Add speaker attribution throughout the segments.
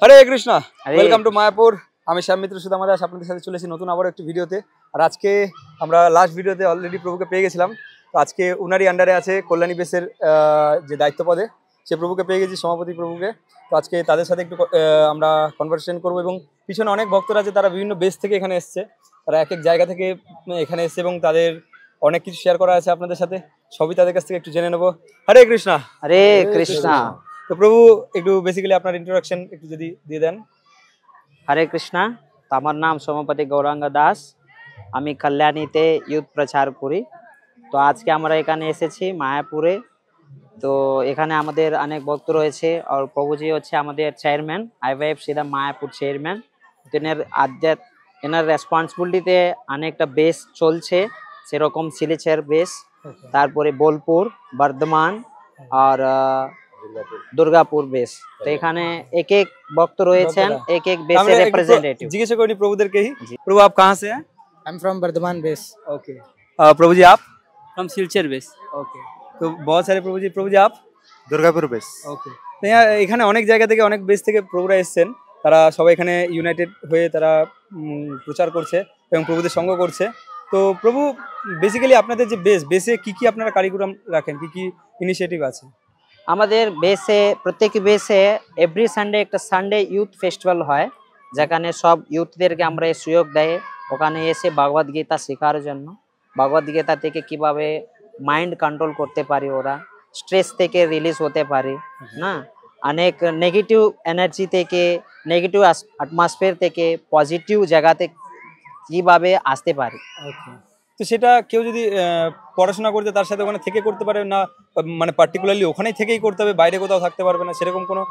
Speaker 1: Hare Krishna, welcome to Mayapur. আমি শ্যাম মিত্র সুদামা দাস আপনাদের সাথে চলেছি নতুন আবারও একটি ভিডিওতে। আর আজকে আমরা লাস্ট ভিডিওতে অলরেডি প্রভুকে পেয়ে গেছিলাম। তো আজকে উনারই আন্ডারে আছে কল্যাণী বেসের যে দায়িত্ব পদে সে প্রভুকে পেয়ে গেছি, সভাপতি প্রভুকে। তো আজকে তাদের সাথে একটু আমরা কনভারসেশন করবো এবং পিছনে অনেক ভক্তরা আছে, তারা বিভিন্ন বেস থেকে এখানে এসছে, তারা এক এক জায়গা থেকে এখানে এসছে এবং তাদের অনেক কিছু শেয়ার করা আছে আপনাদের সাথে। সবই তাদের কাছ থেকে একটু জেনে নেবো। হরে কৃষ্ণ।
Speaker 2: হরে কৃষ্ণ।
Speaker 1: তো প্রভু একটু বেসিক্যালি আপনার ইন্ট্রোডাকশন একটু যদি দিয়ে দেন।
Speaker 2: হরে কৃষ্ণ। তো আমার নাম সমাপতি গৌরাঙ্গ দাস, আমি কল্যাণীতে ইউথ প্রচার করি। তো আজকে আমরা এখানে এসেছি মায়াপুরে। তো এখানে আমাদের অনেক ভক্ত রয়েছে আর প্রভুজি হচ্ছে আমাদের চেয়ারম্যান, আইওয়াইএফ সিদা মায়াপুর চেয়ারম্যান। এনার রেসপন্সিবিলিটিতে অনেকটা বেস চলছে, সেরকম শিলিচর বেস, তারপরে বোলপুর, বর্ধমান আর দুর্গাপুর বেস। তো এখানে এক এক ভক্ত রয়েছেন, এক এক বেসের রিপ্রেজেন্টেটিভ।
Speaker 1: জিজ্ঞাসা করি প্রভুদেরকে ही। प्रभु आप कहाँ से हैं?
Speaker 3: I am from Bardhaman base.
Speaker 1: Okay. प्रभु जी आप?
Speaker 4: From Silchar base.
Speaker 1: ओके। तो बहुत सारे प्रभु जी आप?
Speaker 5: দুর্গাপুর বেস।
Speaker 1: ওকে। তো এখানে অনেক জায়গা থেকে অনেক বেস থেকে প্রভুরা এসেছেন, তারা সবাই এখানে ইউনাইটেড হয়ে তারা প্রচার করছে এবং প্রভুদের সঙ্গ করছে। তো প্রভু বেসিক্যালি আপনাদের যে বেসে কি কি আপনারা কারিকুলাম রাখেন, কি কি ইনিশিয়েটিভ আছে?
Speaker 2: আমাদের বেসে প্রত্যেক বেসে এভরি সানডে একটা সানডে ইউথ ফেস্টিভ্যাল হয়, যেখানে সব ইউথদেরকে আমরা এই সুযোগ দেয় ওখানে এসে ভগবদ গীতা শেখার জন্য। ভগবদ গীতা থেকে কিভাবে মাইন্ড কন্ট্রোল করতে পারি, ওরা স্ট্রেস থেকে রিলিজ হতে পারে না, অনেক নেগেটিভ এনার্জি থেকে, নেগেটিভ অ্যাটমসফিয়ার থেকে পজিটিভ জায়গাতে কিভাবে আসতে পারে।
Speaker 1: ওকে। তো সেটা কেউ যদি পড়াশোনা করতে তার সাথে ওখানে থেকে করতে পারে না, মানে পার্টিকুলারলি ওখানেই থেকেই করতে হবে, বাইরে কোথাও থাকতে পারবে না, সেরকম কোনো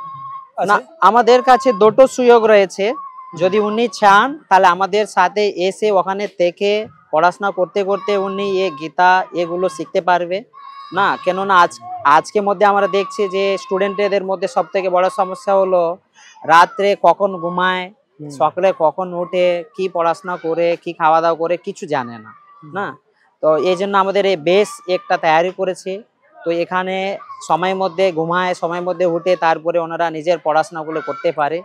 Speaker 2: না? আমাদের কাছে দুটো সুযোগ রয়েছে। যদি উনি চান তাহলে আমাদের সাথে এসে ওখানে থেকে পড়াশোনা করতে করতে উনি গীতা এগুলো শিখতে পারবে না। কেননা আজকের মধ্যে আমরা দেখছি যে স্টুডেন্টদের মধ্যে সব থেকে বড় সমস্যা হলো রাত্রে কখন ঘুমায়, সকালে কখন উঠে, কি পড়াশোনা করে, কি খাওয়া দাওয়া করে কিছু জানে না না। তো এই জন্য আমাদের এই বেস একটা তৈরি করেছে। তো এখানে সময়ের মধ্যে ঘুমায়, সময়ের মধ্যে উঠে তারপরে ওনারা নিজের পড়াশোনাগুলো করতে পারে।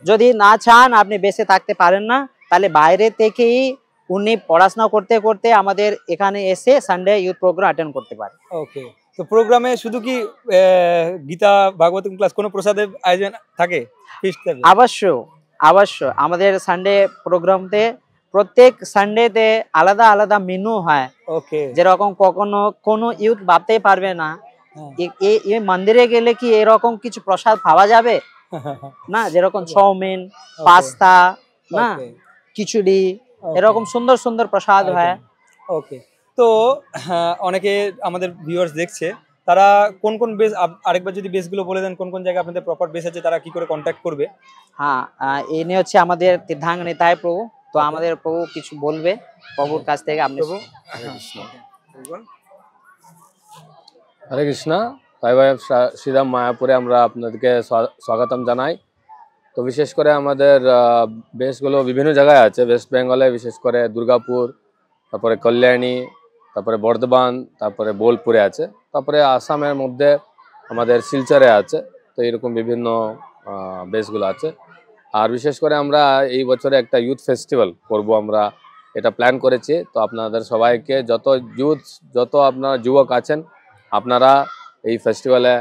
Speaker 2: যদি না চান আপনি বেসে থাকতে পারেন না, তাহলে বাইরে থেকেই উনি পড়াশোনা করতে করতে আমাদের এখানে এসে সানডে ইউথ প্রোগ্রাম অ্যাটেন্ড করতে পারে।
Speaker 1: ওকে। তো প্রোগ্রামে শুধু কি গীতা ভাগবত ক্লাস, কোনো প্রসাদের আয়োজন থাকে?
Speaker 2: অবশ্য আমাদের সানডে প্রোগ্রামতে প্রত্যেক সানডেতে আলাদা আলাদা মেনু হয়।
Speaker 1: ওকে।
Speaker 2: যেরকম কখনো কোনো ইউথ ভাবতেই পারবে না এই মন্দিরে গেলে কি এরকম কিছু প্রসাদ পাওয়া যাবে না, যেরকম চাউমিন, পাস্তা না, খিচুড়ি, এরকম সুন্দর সুন্দর প্রসাদ হয়।
Speaker 1: ওকে। তো অনেকে আমাদের ভিউয়ার্স দেখছে, তারা কোন কোন বেস, আরেকবার যদি বেসগুলো বলে দেন, কোন কোন জায়গায় আপনাদের প্রপার বেস আছে, তারা কি করে কন্ট্যাক্ট করবে?
Speaker 2: হ্যাঁ, এনে হচ্ছে আমাদের তীর্থাঙ্গ নেতায় প্রভু। তো আমাদের প্রভু কিছু বলবে, প্রভুর কাছ থেকে আপনি।
Speaker 5: হরে কৃষ্ণ। আইওয়াইএফ সিদা মায়াপুরে আমরা আপনাদেরকে স্বাগতম জানাই। তো বিশেষ করে আমাদের বেসগুলো বিভিন্ন জায়গায় আছে। ওয়েস্ট বেঙ্গলে বিশেষ করে দুর্গাপুর, তারপরে কল্যাণী, তারপরে বর্ধমান, তারপরে বোলপুরে আছে, তারপরে আসামের মধ্যে আমাদের শিলচরে আছে। তো এরকম বিভিন্ন বেসগুলো আছে। আর বিশেষ করে আমরা এই বছরে একটা ইউথ ফেস্টিভ্যাল করব, আমরা এটা প্ল্যান করেছি। তো আপনাদের সবাইকে, যত আপনারা যুবক আছেন, আপনারা এই ফেস্টিভ্যালে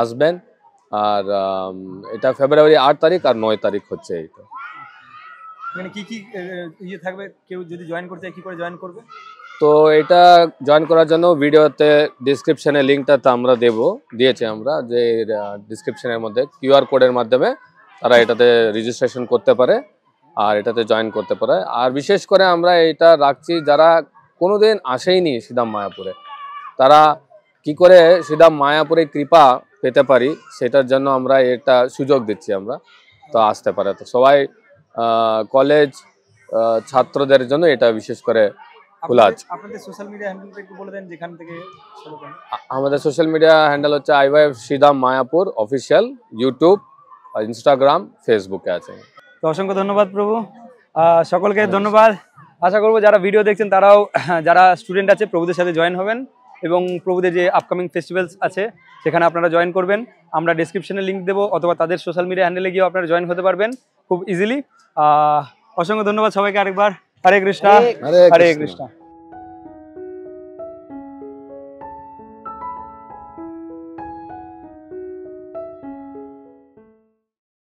Speaker 5: আসবেন। আর এটা ফেব্রুয়ারি 8 তারিখ আর 9 তারিখ হচ্ছে। এইটা
Speaker 1: মানে কি কি ইয়ে থাকবে, কেউ যদি জয়েন করতে চায় কি করে জয়েন করবে?
Speaker 5: তো এটা জয়েন করার জন্য ভিডিওতে ডিসক্রিপশনে লিঙ্কটা আমরা দিয়েছি আমরা, যে ডিসক্রিপশনের মধ্যে কিউআর কোডের মাধ্যমে তারা এটাতে রেজিস্ট্রেশন করতে পারে আর এটাতে জয়েন করতে পারে। আর বিশেষ করে আমরা এটা রাখছি, যারা কোনোদিন আসেইনি সিধা মায়াপুরে, তারা কি করে সিধা মায়াপুরে কৃপা পেতে পারি, সেটার জন্য আমরা এটা সুযোগ দিচ্ছি আমরা, তো আসতে পারে। তো সবাই কলেজ ছাত্রদের জন্য এটা বিশেষ করে খোলা আছে।
Speaker 1: আপনাদের সোশ্যাল মিডিয়া হ্যান্ডেলটা একটু বলে দেন, যেখান থেকে শুরু করেন।
Speaker 5: আমাদের সোশ্যাল মিডিয়া হ্যান্ডেল হচ্ছে আইওয়াইএফ সিদা মায়াপুর অফিসিয়াল, ইউটিউব, ইনস্টাগ্রাম, ফেসবুকে আছে।
Speaker 1: তো অসংখ্য ধন্যবাদ প্রভু, সকলকে ধন্যবাদ। আশা করবো যারা ভিডিও দেখছেন তারাও, যারা স্টুডেন্ট আছে, প্রভুদের সাথে জয়েন হবেন এবং প্রভুদের যে আপকামিং ফেস্টিভ্যালস আছে সেখানে আপনারা জয়েন করবেন। আমরা ডেসক্রিপশনে লিঙ্ক দেবো, অথবা তাদের সোশ্যাল মিডিয়া হ্যান্ডেলে গিয়েও আপনারা জয়েন হতে পারবেন খুব ইজিলি। অসংখ্য ধন্যবাদ সবাইকে আরেকবার। হরে কৃষ্ণা, হরে কৃষ্ণা।